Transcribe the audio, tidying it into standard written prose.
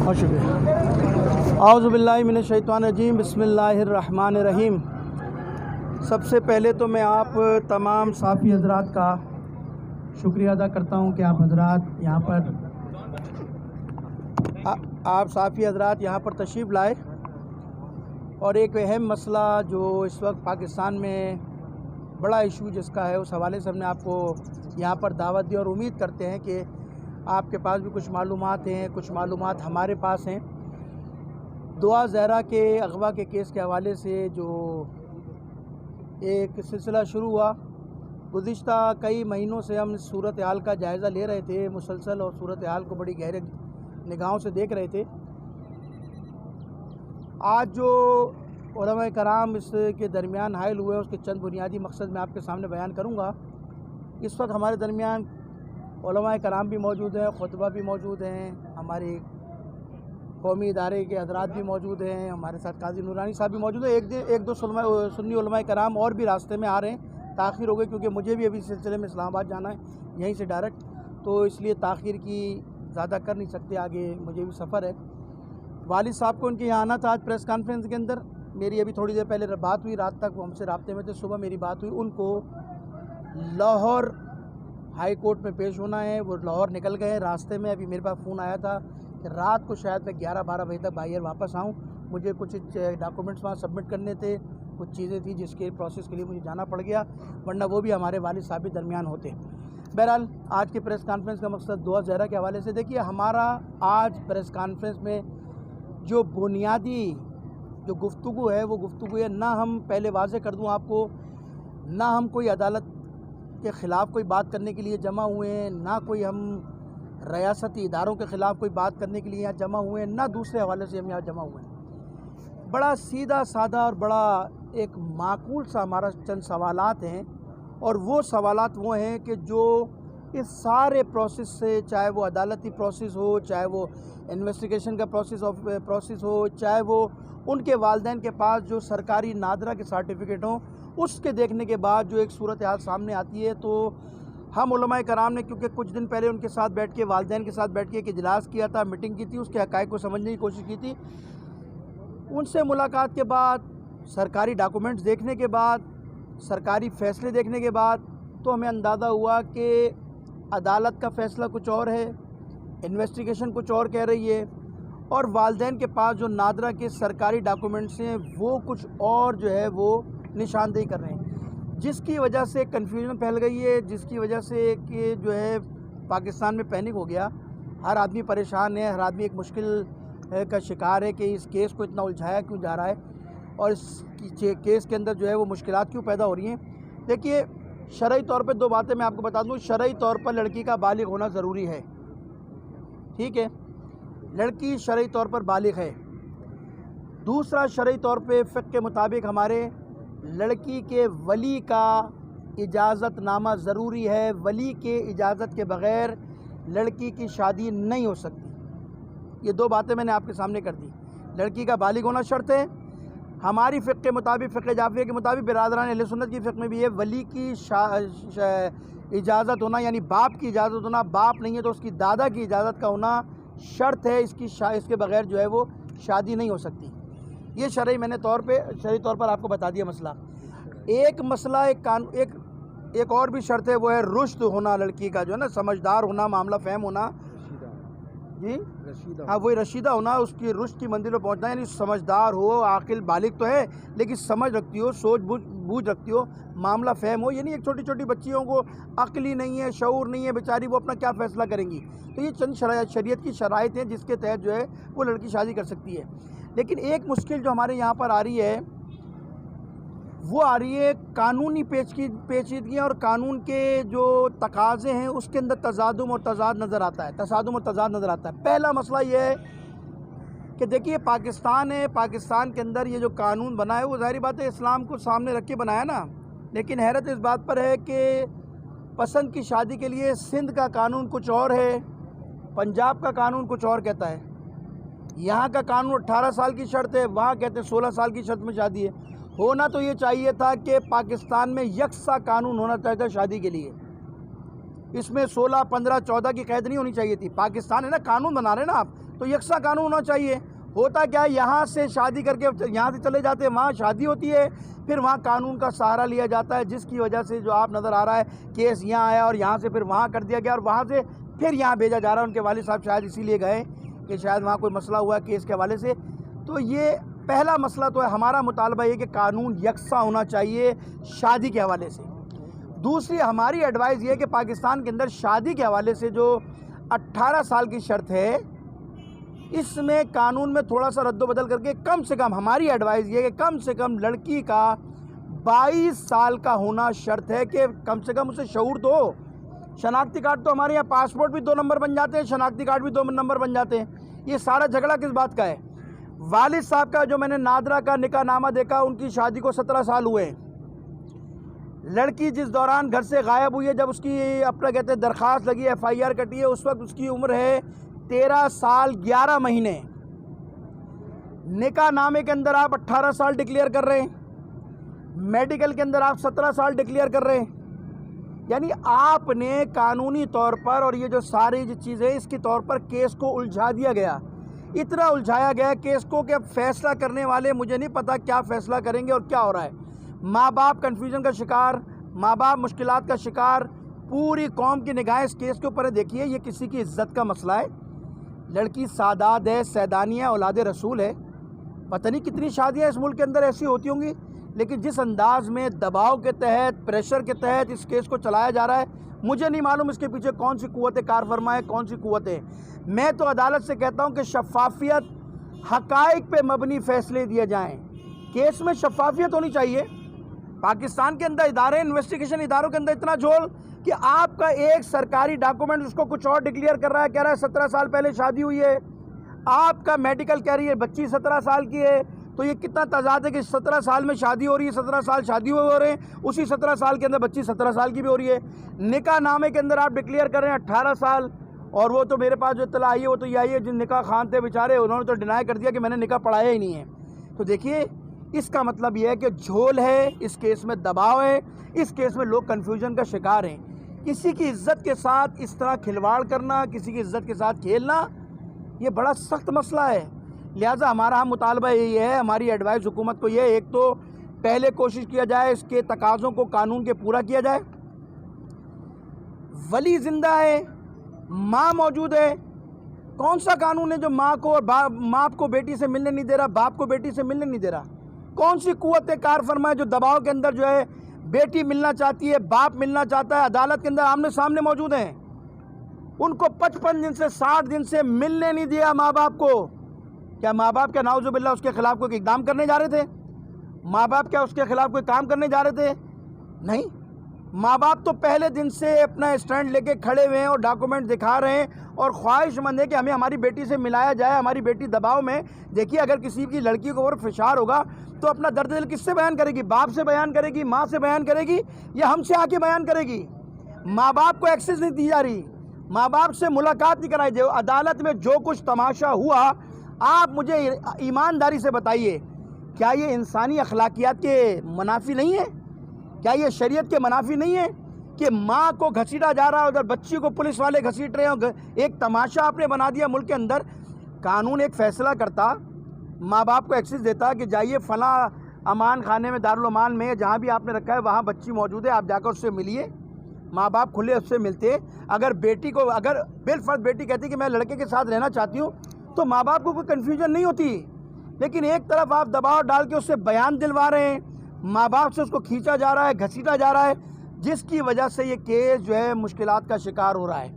بہت شکریہ۔ اعوذ باللہ من الشیطان الرجیم، بسم اللہ الرحمن الرحیم۔ سب سے پہلے تو میں آپ تمام صحافی حضرات کا شکریہ ادا کرتا ہوں کہ آپ حضرات یہاں پر صحافی حضرات یہاں پر تشریف لائے اور ایک اہم مسئلہ جو اس وقت پاکستان میں بڑا ایشو جس کا ہے اس حوالے سے ہم نے آپ کو یہاں پر دعوت دی اور امید کرتے ہیں کہ آپ کے پاس بھی کچھ معلومات ہیں، کچھ معلومات ہمارے پاس ہیں۔ دعا زہرا کے اغوا کے کیس کے حوالے سے جو ایک سلسلہ شروع ہوا، گزشتہ کئی مہینوں سے ہم صورتحال کا جائزہ لے رہے تھے مسلسل، اور صورتحال کو بڑی گہرے نگاہوں سے دیکھ رہے تھے۔ آج جو علماء کرام اس کے درمیان حائل ہوئے اس کے چند بنیادی مقصد میں آپ کے سامنے بیان کروں گا۔ اس وقت ہمارے درمیان علماء کرام بھی موجود ہیں، خطبہ بھی موجود ہیں، ہمارے قومی ادارے کے حضرات بھی موجود ہیں، ہمارے ساتھ قاضی نورانی صاحب بھی موجود ہیں۔ ایک دو سنی علماء کرام اور بھی راستے میں آ رہے ہیں، تاخیر ہو گئی کیونکہ مجھے بھی ابھی سلسلے میں اسلام آباد جانا ہے یہیں سے ڈائریکٹ، تو اس لیے تاخیر کی زیادہ کر نہیں سکتے، آگے مجھے بھی سفر ہے۔ والد صاحب کو ان کے یہاں آنا تھا آج پریس کانفرنس کے اندر، میری ابھی تھوڑی دیر پہلے بات ہوئی، رات تک وہ ہم سے رابطے میں تھے، صبح میری بات ہوئی، ان کو لاہور ہائی کورٹ میں پیش ہونا ہے، وہ لاہور نکل گئے ہیں راستے میں۔ ابھی میرے پاس فون آیا تھا کہ رات کو شاید میں 11-12 بجے تک باہر واپس آؤں، مجھے کچھ ڈاکومنٹس وہاں سبمٹ کرنے تھے، کچھ چیزیں تھیں جس کے پروسیس کے لیے مجھے جانا پڑ گیا، ورنہ وہ بھی ہمارے والد صاحب بھی درمیان ہوتے۔ بہرحال آج کے پریس کانفرنس کا مقصد دعا زہرا کے حوالے سے، دیکھیے ہمارا آج پریس کانفرنس میں جو بنیادی جو گفتگو ہے وہ گفتگو ہے، نہ ہم پہلے واضح کر دوں آپ کو، نہ ہم کوئی عدالت کے خلاف کوئی بات کرنے کے لیے جمع ہوئے ہیں، نہ کوئی ہم ریاستی اداروں کے خلاف کوئی بات کرنے کے لیے یہاں جمع ہوئے ہیں، نہ دوسرے حوالے سے ہم یہاں جمع ہوئے ہیں۔ بڑا سیدھا سادہ اور بڑا ایک معقول سا ہمارا چند سوالات ہیں، اور وہ سوالات وہ ہیں کہ جو اس سارے پروسیس سے، چاہے وہ عدالتی پروسیس ہو، چاہے وہ انویسٹیگیشن کا پروسیس ہو، چاہے وہ ان کے والدین کے پاس جو سرکاری نادرہ کے سرٹیفکیٹ ہوں، اس کے دیکھنے کے بعد جو ایک صورتحال سامنے آتی ہے، تو ہم علماء کرام نے کیونکہ کچھ دن پہلے ان کے ساتھ بیٹھ کے، والدین کے ساتھ بیٹھ کے ایک اجلاس کیا تھا، میٹنگ کی تھی، اس کے حقائق کو سمجھنے کی کوشش کی تھی، ان سے ملاقات کے بعد، سرکاری ڈاکومنٹس دیکھنے کے بعد، سرکاری فیصلے دیکھنے کے بعد، تو ہمیں اندازہ ہوا کہ عدالت کا فیصلہ کچھ اور ہے، انویسٹیگیشن کچھ اور کہہ رہی ہے، اور والدین کے پاس جو نادرہ کے سرکاری ڈاکومنٹس ہیں وہ کچھ اور جو ہے وہ نشاندہی کر رہے ہیں، جس کی وجہ سے کنفیوژن پھیل گئی ہے، جس کی وجہ سے کہ جو ہے پاکستان میں پینک ہو گیا، ہر آدمی پریشان ہے، ہر آدمی ایک مشکل کا شکار ہے کہ اس کیس کو اتنا الجھایا کیوں جا رہا ہے، اور اس کیس کے اندر جو ہے وہ مشکلات کیوں پیدا ہو رہی ہیں۔ دیکھیے شرعی طور پہ دو باتیں میں آپ کو بتا دوں، شرعی طور پر لڑکی کا بالغ ہونا ضروری ہے، ٹھیک ہے، لڑکی شرعی طور پر بالغ ہے۔ دوسرا، شرعی طور پہ فقہ کے مطابق ہمارے لڑکی کے ولی کا اجازت نامہ ضروری ہے، ولی کے اجازت کے بغیر لڑکی کی شادی نہیں ہو سکتی۔ یہ دو باتیں میں نے آپ کے سامنے کر دی، لڑکی کا بالغ ہونا شرط ہے، ہماری فقہ کے مطابق، فقہ جعفریہ کے مطابق، برادران اہل سنت کی فقہ میں بھی ہے، ولی کی اجازت ہونا، یعنی باپ کی اجازت ہونا، باپ نہیں ہے تو اس کی دادا کی اجازت کا ہونا شرط ہے، اس کے بغیر جو ہے وہ شادی نہیں ہو سکتی۔ یہ شرعی میں نے شرعی طور پر آپ کو بتا دیا مسئلہ۔ ایک مسئلہ ایک اور بھی شرط ہے، وہ ہے رشد ہونا، لڑکی کا جو ہے نا سمجھدار ہونا، معاملہ فہم ہونا، جی ہاں وہی رشیدہ ہونا، اس کی رشد کی منزل پہ پہنچنا، یعنی سمجھدار ہو، عاقل بالغ تو ہے لیکن سمجھ رکھتی ہو، سوچ بوجھ رکھتی ہو، معاملہ فہم ہو، یعنی ایک چھوٹی چھوٹی بچیوں کو عقل ہی نہیں ہے، شعور نہیں ہے بیچاری، وہ اپنا کیا فیصلہ کریں گی۔ تو یہ چند شریعت کی شرائط ہیں جس کے تحت جو ہے وہ لڑکی شادی کر سکتی ہے۔ لیکن ایک مشکل جو ہمارے یہاں پر آ رہی ہے وہ آ رہی ہے قانونی پیچیدگیاں اور قانون کے جو تقاضے ہیں اس کے اندر تصادم اور تضاد نظر آتا ہے۔ پہلا مسئلہ یہ ہے کہ دیکھیے پاکستان ہے، پاکستان کے اندر یہ جو قانون بنا ہے وہ ظاہری بات ہے اسلام کو سامنے رکھ کے بنایا نا، لیکن حیرت اس بات پر ہے کہ پسند کی شادی کے لیے سندھ کا قانون کچھ اور ہے، پنجاب کا قانون کچھ اور کہتا ہے، یہاں کا قانون 18 سال کی شرط ہے، وہاں کہتے ہیں 16 سال کی شرط میں شادی ہے۔ ہونا تو یہ چاہیے تھا کہ پاکستان میں یکساں قانون ہونا چاہیے تھا شادی کے لیے، اس میں 16، 15، 14 کی قید نہیں ہونی چاہیے تھی۔ پاکستان ہے نا، قانون بنا رہے ہیں نا آپ، تو یکساں قانون ہونا چاہیے۔ ہوتا کیا ہے، یہاں سے شادی کر کے یہاں سے چلے جاتے ہیں، وہاں شادی ہوتی ہے، پھر وہاں قانون کا سہارا لیا جاتا ہے، جس کی وجہ سے جو آپ نظر آ رہا ہے کیس یہاں آیا اور یہاں سے پھر وہاں کر دیا گیا اور وہاں سے پھر یہاں بھیجا جا رہا ہے۔ ان کے والد صاحب شاید اسی لیے گئے کہ شاید وہاں کوئی مسئلہ ہوا ہے کیس کے حوالے سے۔ تو یہ پہلا مسئلہ تو ہے، ہمارا مطالبہ یہ کہ قانون یکساں ہونا چاہیے شادی کے حوالے سے۔ دوسری ہماری ایڈوائز یہ ہے کہ پاکستان کے اندر شادی کے حوالے سے جو 18 سال کی شرط ہے، اس میں قانون میں تھوڑا سا رد و بدل کر کے کم سے کم، ہماری ایڈوائز یہ ہے کہ کم سے کم لڑکی کا 22 سال کا ہونا شرط ہے، کہ کم سے کم اسے شعور تو ہو۔ شناختی کارڈ تو ہمارے یہاں پاسپورٹ بھی 2 نمبر بن جاتے ہیں، شناختی کارڈ بھی 2 نمبر بن جاتے ہیں۔ یہ سارا جھگڑا کس بات کا ہے؟ والد صاحب کا جو میں نے نادرہ کا نکاح نامہ دیکھا، ان کی شادی کو 17 سال ہوئے ہیں۔ لڑکی جس دوران گھر سے غائب ہوئی ہے، جب اس کی اپنا کہتے ہیں درخواست لگی ہے، FIR کٹی ہے، اس وقت اس کی عمر ہے 13 سال 11 مہینے۔ نکاح نامے کے اندر آپ 18 سال ڈکلیئر کر رہے ہیں، میڈیکل کے اندر آپ 17 سال ڈکلیئر کر رہے ہیں۔ یعنی آپ نے قانونی طور پر، اور یہ جو ساری جو چیزیں اس کے طور پر کیس کو الجھا دیا گیا، اتنا الجھایا گیا کیس کو کہ اب فیصلہ کرنے والے مجھے نہیں پتا کیا فیصلہ کریں گے اور کیا ہو رہا ہے۔ ماں باپ کنفیوژن کا شکار، ماں باپ مشکلات کا شکار، پوری قوم کی نگاہیں اس کیس کے اوپر ہے۔ دیکھیے، یہ کسی کی عزت کا مسئلہ ہے۔ لڑکی سادات ہے، سیدانی ہے، اولاد رسول ہے۔ پتہ نہیں کتنی شادیاں اس ملک کے اندر ایسی ہوتی ہوں گی، لیکن جس انداز میں دباؤ کے تحت، پریشر کے تحت اس کیس کو چلایا جا رہا ہے، مجھے نہیں معلوم اس کے پیچھے کون سی قوت کار فرما ہے، کون سی قوت ہے۔ میں تو عدالت سے کہتا ہوں کہ شفافیت، حقائق پہ مبنی فیصلے دیے جائیں۔ کیس میں شفافیت ہونی چاہیے۔ پاکستان کے اندر ادارے، انویسٹیگیشن اداروں کے اندر اتنا جھول کہ آپ کا ایک سرکاری ڈاکومنٹ اس کو کچھ اور ڈکلیئر کر رہا ہے، کہہ رہا ہے 17 سال پہلے شادی ہوئی ہے، آپ کا میڈیکل کہہ رہی ہے بچی 17 سال کی ہے۔ تو یہ کتنا تضاد ہے کہ 17 سال میں شادی ہو رہی ہے، 17 سال شادی ہو رہے ہیں، اسی 17 سال کے اندر بچی 17 سال کی بھی ہو رہی ہے۔ نکاح نامے کے اندر آپ ڈکلیئر کر رہے ہیں 18 سال، اور وہ تو میرے پاس جو اطلاع آئی ہے وہ تو یہ آئی ہے جن نکاح خان تھے بیچارے، انہوں نے تو ڈینائی کر دیا کہ میں نے نکاح پڑھایا ہی نہیں ہے۔ تو دیکھیے، اس کا مطلب یہ ہے کہ جھول ہے، اس کیس میں دباؤ ہے، اس کیس میں لوگ کنفیوژن کا شکار ہیں۔ کسی کی عزت کے ساتھ اس طرح کھلواڑ کرنا، کسی کی عزت کے ساتھ کھیلنا، یہ بڑا سخت مسئلہ ہے۔ لہٰذا ہمارا مطالبہ یہی ہے، ہماری ایڈوائز حکومت کو یہ ہے، ایک تو پہلے کوشش کیا جائے اس کے تقاضوں کو قانون کے پورا کیا جائے۔ ولی زندہ ہے، ماں موجود ہے، کون سا قانون ہے جو ماں کو اور باپ کو بیٹی سے ملنے نہیں دے رہا، باپ کو بیٹی سے ملنے نہیں دے رہا؟ کون سی قوت کار فرما ہے جو دباؤ کے اندر جو ہے بیٹی ملنا چاہتی ہے، باپ ملنا چاہتا ہے، عدالت کے اندر آمنے سامنے موجود ہیں، ان کو 55 دن سے 60 دن سے ملنے نہیں دیا ماں باپ کو؟ کیا ماں باپ کیا نعوذ باللہ اس کے خلاف کوئی اقدام کرنے جا رہے تھے؟ ماں باپ کیا اس کے خلاف کوئی کام کرنے جا رہے تھے؟ نہیں، ماں باپ تو پہلے دن سے اپنا اسٹینڈ لے کے کھڑے ہوئے ہیں اور ڈاکومنٹ دکھا رہے ہیں اور خواہش مند ہے کہ ہمیں ہماری بیٹی سے ملایا جائے، ہماری بیٹی دباؤ میں۔ دیکھیے، اگر کسی کی لڑکی کو اور فشار ہوگا تو اپنا درد دل کس سے بیان کرے گی؟ باپ سے بیان کرے گی، ماں سے بیان کرے گی، یا ہم سے آ کے بیان کرے گی؟ ماں باپ کو ایکسیس نہیں دی جا رہی، ماں باپ سے ملاقات نہیں کرائی جائے۔ عدالت میں جو کچھ تماشا ہوا، آپ مجھے ایمانداری سے بتائیے، کیا یہ انسانی اخلاقیات کے منافی نہیں ہے؟ کیا یہ شریعت کے منافی نہیں ہے کہ ماں کو گھسیٹا جا رہا ہے، ادھر بچی کو پولیس والے گھسیٹ رہے ہیں؟ ایک تماشا آپ نے بنا دیا ملک کے اندر۔ قانون ایک فیصلہ کرتا، ماں باپ کو ایکسس دیتا کہ جائیے فلاں امان خانے میں، دارالامان میں، جہاں بھی آپ نے رکھا ہے وہاں بچی موجود ہے، آپ جا کر اس سے ملیے۔ ماں باپ کھلے اس سے ملتے۔ اگر بیٹی کو، اگر بالفرض بیٹی کہتی کہ میں لڑکے کے ساتھ رہنا چاہتی ہوں، تو ماں باپ کو کوئی کنفیوژن نہیں ہوتی۔ لیکن ایک طرف آپ دباؤ ڈال کے اس سے بیان دلوا رہے ہیں، ماں باپ سے اس کو کھینچا جا رہا ہے، گھسیٹا جا رہا ہے، جس کی وجہ سے یہ کیس جو ہے مشکلات کا شکار ہو رہا ہے۔